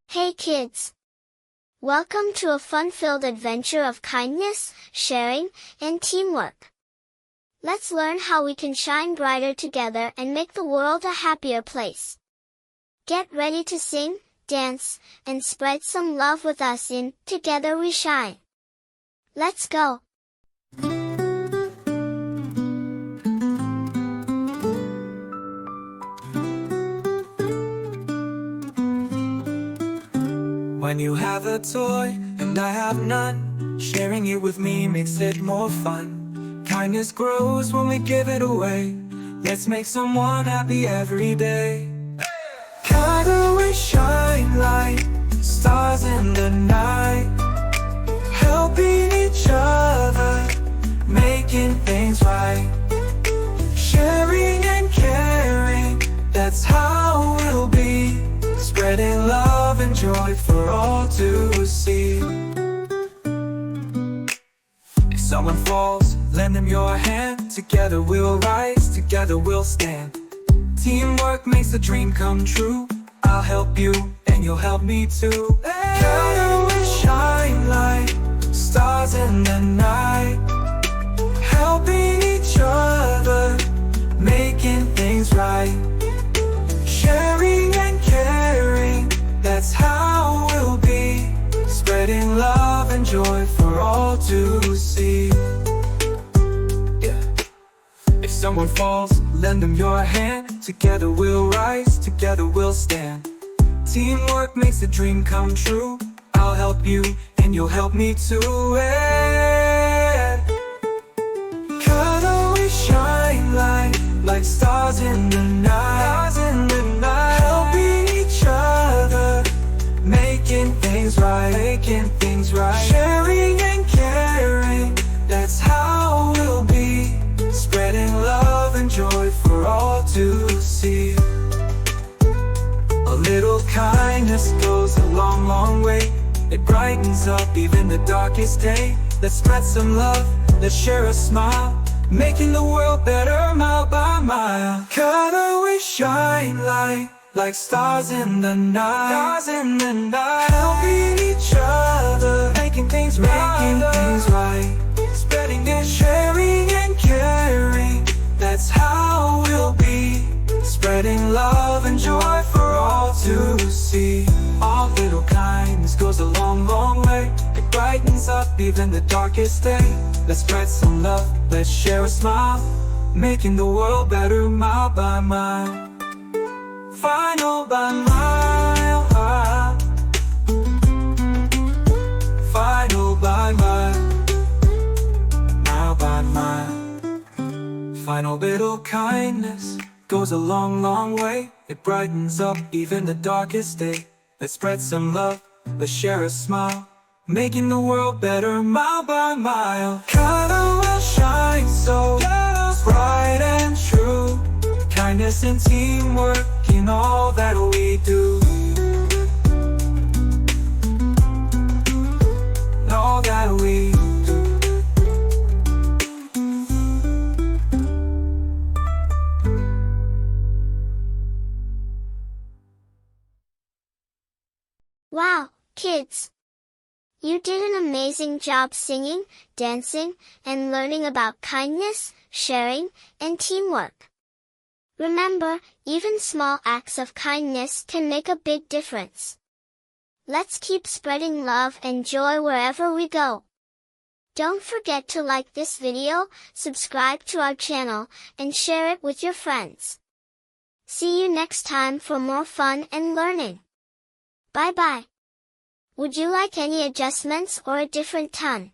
Hey kids! Welcome to a fun-filled adventure of kindness, sharing, and teamwork. Let's learn how we can shine brighter together and make the world a happier place. Get ready to sing, dance, and spread some love with us in Together We Shine. Let's go! When you have a toy and I have none, sharing it with me makes it more fun. Kindness grows when we give it away. Let's make someone happy every day. Together we shine like stars in the night, helping each other, making things right. Sharing and caring, that's how we'll be. Spreading love and joy for all to see. If someone falls, lend them your hand. Together we'll rise, together we'll stand. Teamwork makes the dream come true. I'll help you, and you'll help me too. Together we shine like stars in the night, helping each other, making things right. Sharing and caring, that's how we'll be. Spreading love and joy for all to see. Yeah. If someone falls, lend them your hand. Together we'll rise, together we'll stand. Teamwork makes the dream come true. I'll help you, and you'll help me too. And together we shine like stars in the night, helping each other, making things right, sharing and caring, that's how we'll be. Spreading love and joy for all to see. A little kindness goes a long, long way. It brightens up even the darkest day. Let's spread some love, let's share a smile, making the world better mile by mile. Together we shine like stars in the night, helping each other, making things right. Spreading and sharing and caring, that's how we'll be. Spreading love and joy for all to see. All little kindness goes a long, long way. It brightens up even the darkest day. Let's spread some love, let's share a smile, making the world better mile by mile. Final by mile, final by mile, mile by mile. Final little kindness goes a long, long way. It brightens up even the darkest day. Let's spread some love, let's share a smile, making the world better mile by mile. Together we'll shine so bright and true. Kindness and teamwork in all that we do. In all that we do. Wow, kids! You did an amazing job singing, dancing, and learning about kindness, sharing, and teamwork. Remember, even small acts of kindness can make a big difference. Let's keep spreading love and joy wherever we go. Don't forget to like this video, subscribe to our channel, and share it with your friends. See you next time for more fun and learning. Bye-bye. Would you like any adjustments or a different tone?